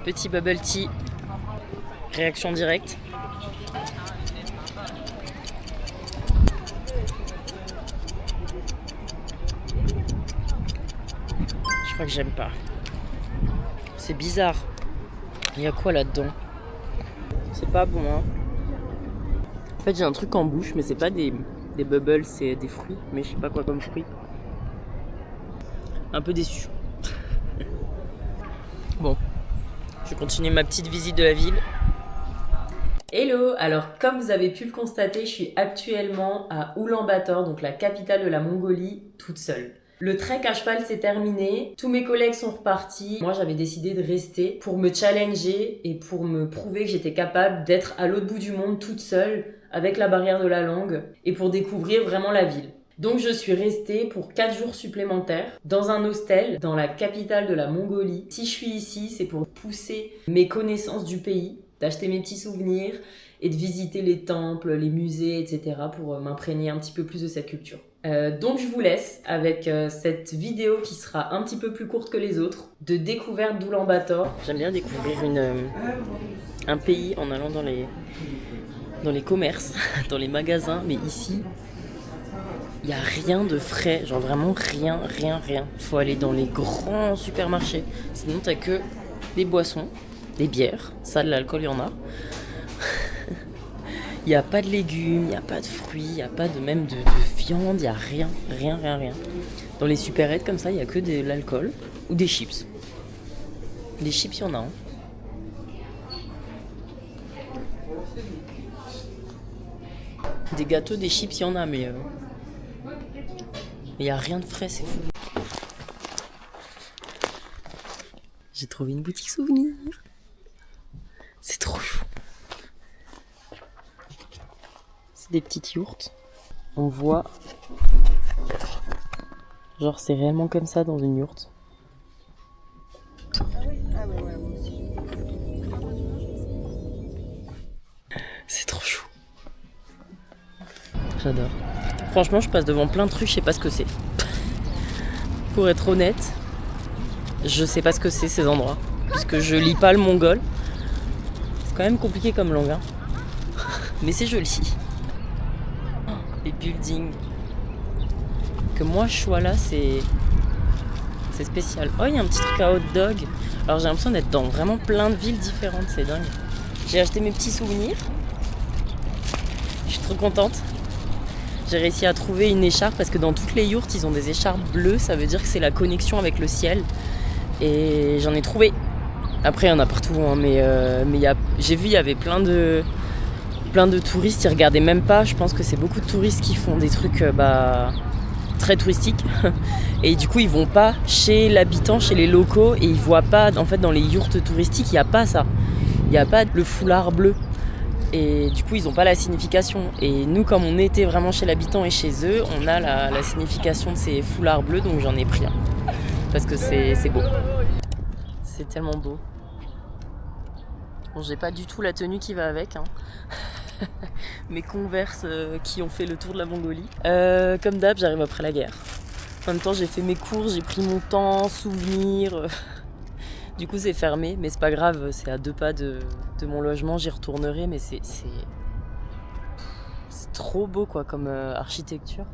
Petit bubble tea. Réaction directe. Je crois que j'aime pas. C'est bizarre. Il y a quoi là-dedans? C'est pas bon, hein. En fait, j'ai un truc en bouche, mais c'est pas des bubbles, c'est des fruits. Mais je sais pas quoi comme fruits. Un peu déçu. Bon, je vais continuer ma petite visite de la ville. Hello, alors comme vous avez pu le constater, je suis actuellement à Oulan-Bator, donc la capitale de la Mongolie, toute seule. Le trek à cheval s'est terminé, tous mes collègues sont repartis. Moi j'avais décidé de rester pour me challenger et pour me prouver que j'étais capable d'être à l'autre bout du monde toute seule avec la barrière de la langue et pour découvrir vraiment la ville. Donc je suis restée pour 4 jours supplémentaires dans un hostel dans la capitale de la Mongolie. Si je suis ici, c'est pour pousser mes connaissances du pays, d'acheter mes petits souvenirs et de visiter les temples, les musées, etc. pour m'imprégner un petit peu plus de cette culture. Donc je vous laisse avec cette vidéo qui sera un petit peu plus courte que les autres, de découverte d'Oulan-Bator. J'aime bien découvrir un pays en allant dans les commerces, dans les magasins, mais ici, il n'y a rien de frais, genre vraiment rien. Faut aller dans les grands supermarchés, sinon t'as que des boissons, des bières, ça de l'alcool il y en a. Il n'y a pas de légumes, il n'y a pas de fruits, il n'y a pas même de viande, il n'y a rien. Dans les supérettes comme ça, il n'y a que de l'alcool ou des chips. Des chips, il y en a. Hein. Des gâteaux, des chips, il y en a, mais il n'y a rien de frais, c'est fou. J'ai trouvé une boutique souvenir. C'est trop chou. C'est des petites yourtes. On voit. Genre, c'est réellement comme ça dans une yourte. C'est trop chou. J'adore. Franchement, je passe devant plein de trucs, je sais pas ce que c'est. Pour être honnête, je sais pas ce que c'est ces endroits. Parce que je lis pas le mongol. C'est quand même compliqué comme langue. Hein. Mais c'est joli. Les buildings. Que moi je sois là, c'est spécial. Oh, il y a un petit truc à hot dog. Alors j'ai l'impression d'être dans vraiment plein de villes différentes, c'est dingue. J'ai acheté mes petits souvenirs. Je suis trop contente. J'ai réussi à trouver une écharpe parce que dans toutes les yourtes, ils ont des écharpes bleues. Ça veut dire que c'est la connexion avec le ciel. Et j'en ai trouvé. Après, il y en a partout. Hein, mais j'ai vu, il y avait plein de touristes. Ils regardaient même pas. Je pense que c'est beaucoup de touristes qui font des trucs très touristiques. Et du coup, ils vont pas chez l'habitant, chez les locaux. Et ils voient pas, en fait, dans les yourtes touristiques, il n'y a pas ça. Il n'y a pas le foulard bleu. Et du coup, ils n'ont pas la signification. Et nous, comme on était vraiment chez l'habitant et chez eux, on a la signification de ces foulards bleus, donc j'en ai pris un. Parce que c'est beau. C'est tellement beau. Bon, j'ai pas du tout la tenue qui va avec. Hein. Mes Converse qui ont fait le tour de la Mongolie. Comme d'hab, j'arrive après la guerre. En même temps, j'ai fait mes courses, j'ai pris mon temps, souvenirs... Du coup, c'est fermé, mais c'est pas grave, c'est à 2 pas de mon logement, j'y retournerai, mais c'est trop beau, quoi, comme architecture.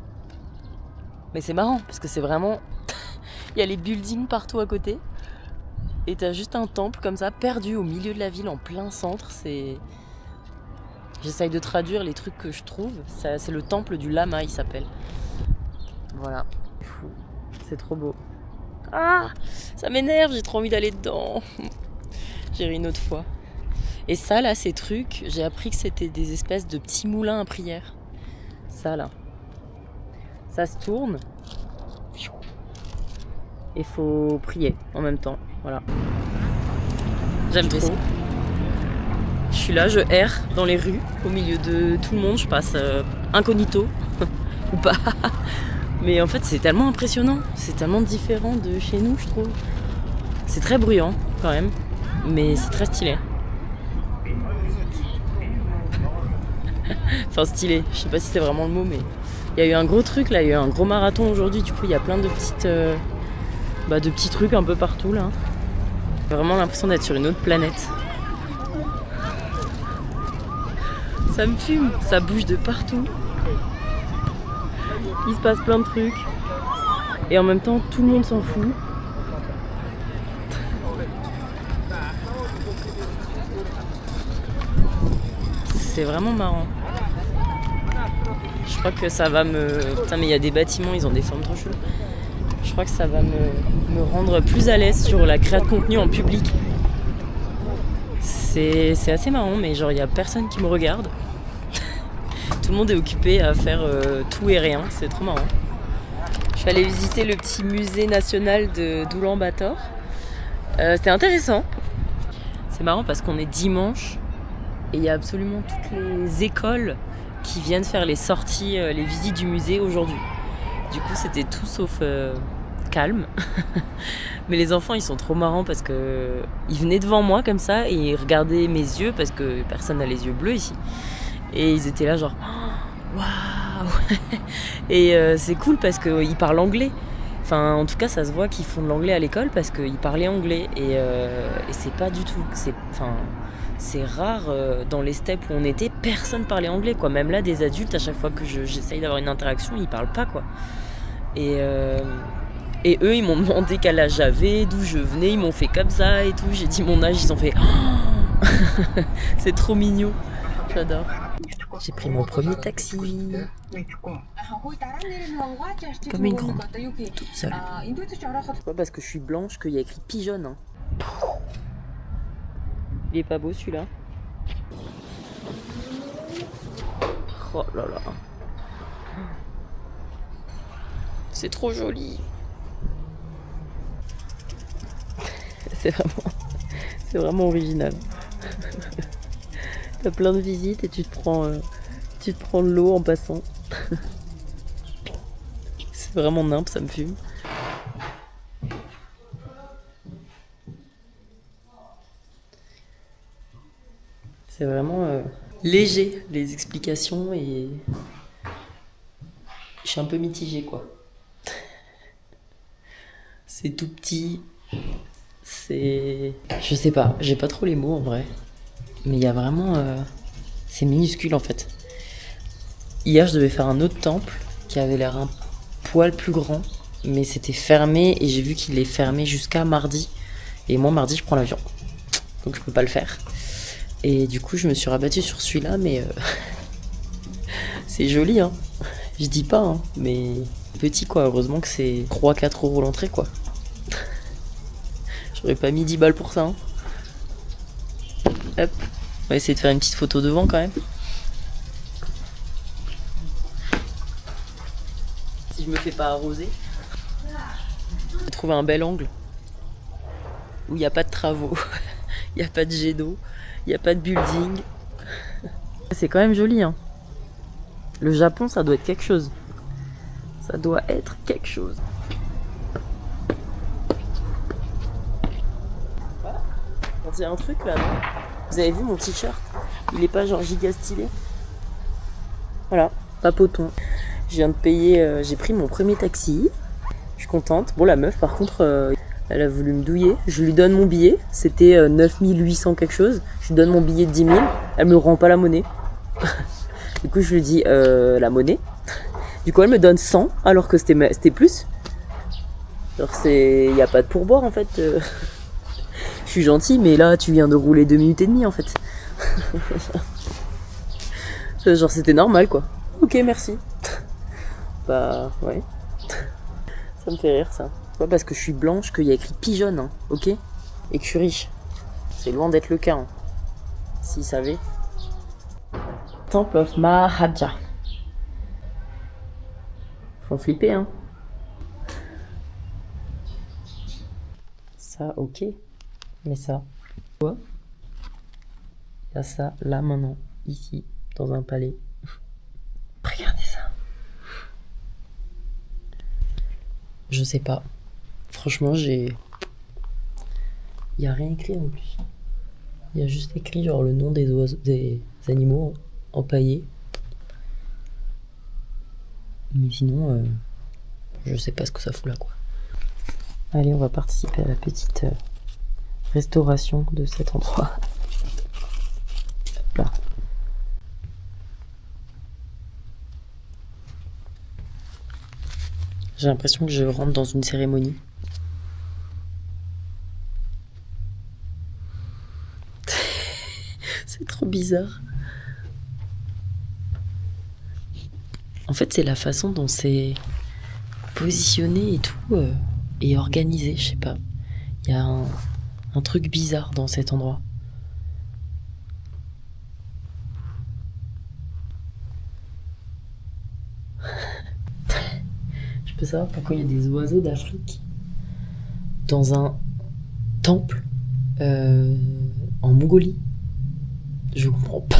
Mais c'est marrant, parce que c'est vraiment... Il y a les buildings partout à côté, et t'as juste un temple, comme ça, perdu au milieu de la ville, en plein centre, c'est... J'essaye de traduire les trucs que je trouve, c'est le temple du lama, il s'appelle. Voilà, c'est trop beau. Ah, ça m'énerve, j'ai trop envie d'aller dedans. J'irai une autre fois. Et ça, là, ces trucs, j'ai appris que c'était des espèces de petits moulins à prière. Ça, là. Ça se tourne. Et faut prier en même temps. Voilà. J'aime trop. Je suis là, je erre dans les rues, au milieu de tout le monde. Je passe incognito. Ou pas. Mais en fait, c'est tellement impressionnant, c'est tellement différent de chez nous, je trouve. C'est très bruyant, quand même, mais c'est très stylé. Enfin, stylé, je sais pas si c'est vraiment le mot, mais... Il y a eu un gros truc, là, il y a eu un gros marathon aujourd'hui, du coup, il y a plein de petits trucs un peu partout, là. J'ai vraiment l'impression d'être sur une autre planète. Ça me fume, ça bouge de partout. Il se passe plein de trucs. Et en même temps, tout le monde s'en fout. C'est vraiment marrant. Je crois que ça va me... Putain, mais il y a des bâtiments, ils ont des formes trop choues. Je crois que ça va me rendre plus à l'aise sur la création de contenu en public. C'est assez marrant, mais genre, il n'y a personne qui me regarde. Tout le monde est occupé à faire tout et rien. C'est trop marrant. Je suis allée visiter le petit musée national d'Oulan-Bator. C'était intéressant. C'est marrant parce qu'on est dimanche et il y a absolument toutes les écoles qui viennent faire les sorties, les visites du musée aujourd'hui. Du coup, c'était tout sauf calme. Mais les enfants, ils sont trop marrants parce que ils venaient devant moi comme ça et ils regardaient mes yeux parce que personne n'a les yeux bleus ici. Et ils étaient là genre waouh. Et c'est cool parce qu'ils parlent anglais. Enfin, en tout cas, ça se voit qu'ils font de l'anglais à l'école parce qu'ils parlaient anglais. Et c'est pas du tout. C'est rare dans les steppes où on était, personne parlait anglais, quoi. Même là, des adultes, à chaque fois que j'essaye d'avoir une interaction, ils parlent pas, quoi. Et eux, ils m'ont demandé quel âge j'avais, d'où je venais, ils m'ont fait comme ça et tout. J'ai dit mon âge, ils ont fait oh. C'est trop mignon. J'adore. J'ai pris mon premier taxi. Comme une grande, toute seule. C'est pas parce que je suis blanche qu'il y a écrit pigeonne. Hein. Il est pas beau celui-là. Oh là là. C'est trop joli. C'est vraiment original. T'as plein de visites et tu te prends de l'eau en passant. C'est vraiment nimp, ça me fume. C'est vraiment léger les explications et je suis un peu mitigée quoi. C'est tout petit, je sais pas, j'ai pas trop les mots en vrai. Mais il y a vraiment... c'est minuscule en fait. Hier je devais faire un autre temple qui avait l'air un poil plus grand. Mais c'était fermé et j'ai vu qu'il est fermé jusqu'à mardi. Et moi mardi je prends l'avion. Donc je peux pas le faire. Et du coup je me suis rabattue sur celui-là mais... c'est joli hein. Je dis pas hein. Mais petit quoi. Heureusement que c'est 3-4 € l'entrée quoi. J'aurais pas mis 10 balles pour ça hein. Hop. On va essayer de faire une petite photo devant quand même. Si je me fais pas arroser. J'ai trouvé un bel angle. Où il n'y a pas de travaux. Il n'y a pas de jet d'eau. Il n'y a pas de building. C'est quand même joli hein. Le Japon ça doit être quelque chose. Ça doit être quelque chose. Il y a un truc là non? Vous avez vu mon t-shirt? Il est pas genre giga stylé. Voilà, papoton. Je viens de payer, j'ai pris mon premier taxi. Je suis contente. Bon la meuf par contre, elle a voulu me douiller. Je lui donne mon billet, c'était 9800 quelque chose. Je lui donne mon billet de 10 000, elle me rend pas la monnaie. Du coup je lui dis la monnaie. Du coup elle me donne 100 alors que c'était plus. Alors il y a pas de pourboire en fait. Je suis gentille, mais là, tu viens de rouler 2 minutes et demie, en fait. Genre, c'était normal, quoi. Ok, merci. Bah, ouais. Ça me fait rire, ça. C'est pas parce que je suis blanche qu'il y a écrit pigeonne, hein, ok? Et que je suis riche. C'est loin d'être le cas, hein. S'ils savaient. Temple of Mahaja. Faut flipper, hein. Ça, ok. Mais ça, quoi? Il y a ça là maintenant, ici, dans un palais. Regardez ça. Je sais pas. Franchement, il y a rien écrit en plus. Il y a juste écrit genre le nom des oiseaux, des animaux empaillés. Mais sinon, je sais pas ce que ça fout là quoi. Allez, on va participer à la petite restauration de cet endroit. Hop là. J'ai l'impression que je rentre dans une cérémonie. C'est trop bizarre. En fait, c'est la façon dont c'est positionné et tout, et organisé, je sais pas. Il y a un truc bizarre dans cet endroit. Je peux savoir pourquoi il y a des oiseaux d'Afrique dans un temple en Mongolie. Je comprends pas.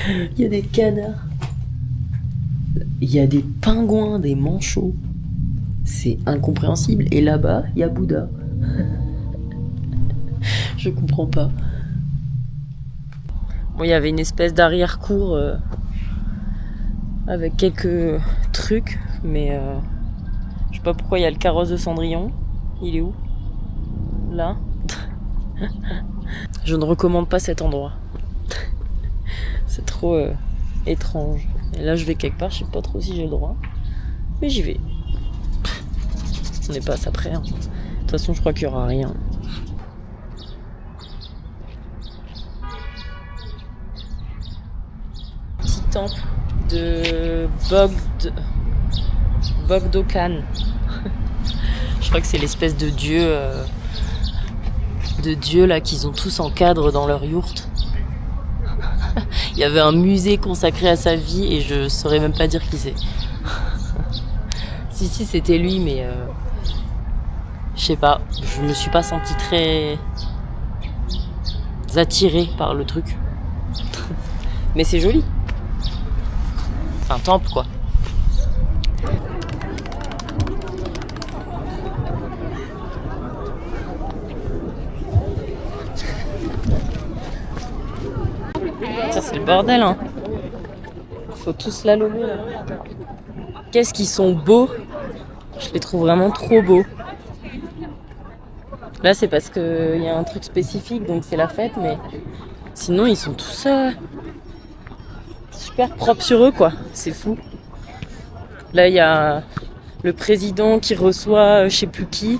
Il y a des canards. Il y a des pingouins, des manchots. C'est incompréhensible. Et là-bas, il y a Bouddha. Je comprends pas. Bon, il y avait une espèce d'arrière-cour avec quelques trucs, mais je sais pas pourquoi il y a le carrosse de Cendrillon. Il est où? Là. Je ne recommande pas cet endroit. C'est trop étrange. Et là, je vais quelque part, je sais pas trop si j'ai le droit. Mais j'y vais. On n'est pas à ça près. Hein. De toute façon, je crois qu'il y aura rien. Petit temple de Bogdokan. Je crois que c'est l'espèce de dieu là qu'ils ont tous en cadre dans leur yourte. Il y avait un musée consacré à sa vie et je saurais même pas dire qui c'est. Si c'était lui, mais je sais pas, je me suis pas sentie très attirée par le truc. Mais c'est joli. C'est un temple quoi. Ça c'est le bordel hein. Faut tous slalomer là. Qu'est-ce qu'ils sont beaux. Je les trouve vraiment trop beaux. Là c'est parce qu'il y a un truc spécifique donc c'est la fête mais sinon ils sont tous super propres sur eux quoi. C'est fou. Là il y a le président qui reçoit je sais plus qui.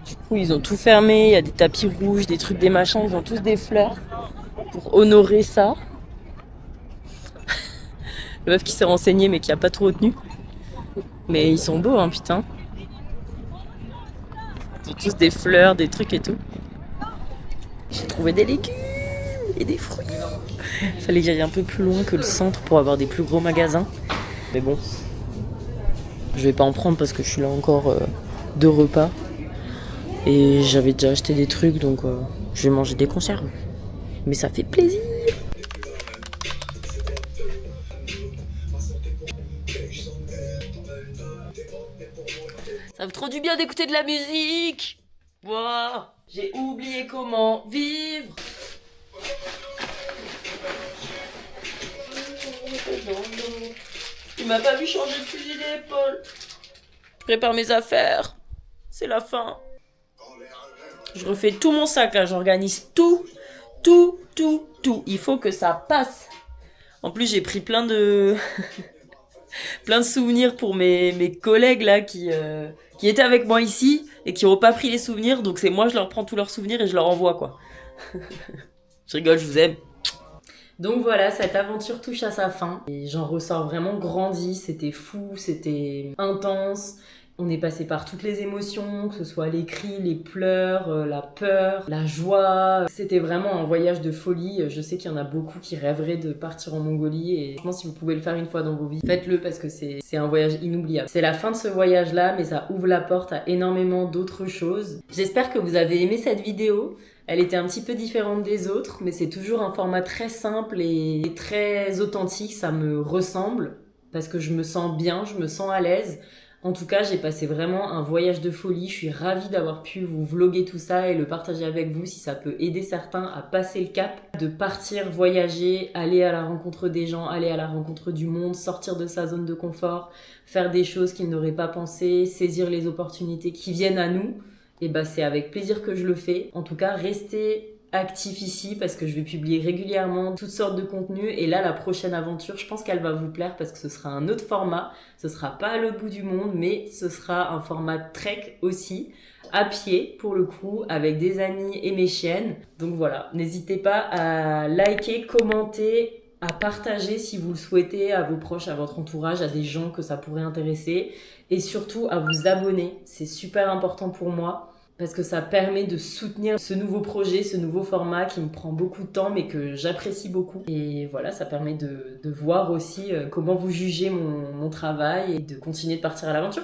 Du coup ils ont tout fermé, il y a des tapis rouges, des trucs, des machins, ils ont tous des fleurs pour honorer ça. Le meuf qui s'est renseigné mais qui a pas tout retenu. Mais ils sont beaux hein putain. Ils ont tous des fleurs, des trucs et tout. J'ai trouvé des légumes et des fruits. Fallait que j'aille un peu plus loin que le centre pour avoir des plus gros magasins. Mais bon, je vais pas en prendre parce que je suis là encore 2 repas. Et j'avais déjà acheté des trucs donc je vais manger des conserves. Mais ça fait plaisir. Ça fait trop du bien d'écouter de la musique. Wow, j'ai oublié comment vivre. Tu m'as pas vu changer de fusil d'épaule. Je prépare mes affaires. C'est la fin. Je refais tout mon sac là, j'organise tout. Il faut que ça passe. En plus, j'ai pris plein de plein de souvenirs pour mes collègues là qui étaient avec moi ici et qui n'ont pas pris les souvenirs. Donc c'est moi, je leur prends tous leurs souvenirs et je leur envoie quoi. Je rigole, je vous aime. Donc voilà, cette aventure touche à sa fin. Et j'en ressors vraiment grandi, c'était fou, c'était intense. On est passé par toutes les émotions, que ce soit les cris, les pleurs, la peur, la joie. C'était vraiment un voyage de folie. Je sais qu'il y en a beaucoup qui rêveraient de partir en Mongolie. Et franchement, si vous pouvez le faire une fois dans vos vies, faites-le parce que c'est un voyage inoubliable. C'est la fin de ce voyage-là, mais ça ouvre la porte à énormément d'autres choses. J'espère que vous avez aimé cette vidéo. Elle était un petit peu différente des autres, mais c'est toujours un format très simple et très authentique. Ça me ressemble parce que je me sens bien, je me sens à l'aise En tout cas, j'ai passé vraiment un voyage de folie. Je suis ravie d'avoir pu vous vlogger tout ça et le partager avec vous si ça peut aider certains à passer le cap, de partir voyager, aller à la rencontre des gens, aller à la rencontre du monde, sortir de sa zone de confort, faire des choses qu'ils n'auraient pas pensé, saisir les opportunités qui viennent à nous. Et bah c'est avec plaisir que je le fais. En tout cas, restez actif ici parce que je vais publier régulièrement toutes sortes de contenus et là la prochaine aventure je pense qu'elle va vous plaire parce que ce sera un autre format, ce sera pas à l'autre bout du monde mais ce sera un format trek aussi, à pied pour le coup, avec des amis et mes chiennes. Donc voilà, n'hésitez pas à liker, commenter, à partager si vous le souhaitez à vos proches, à votre entourage, à des gens que ça pourrait intéresser et surtout à vous abonner, c'est super important pour moi parce que ça permet de soutenir ce nouveau projet, ce nouveau format qui me prend beaucoup de temps mais que j'apprécie beaucoup. Et voilà, ça permet de voir aussi comment vous jugez mon travail et de continuer de partir à l'aventure.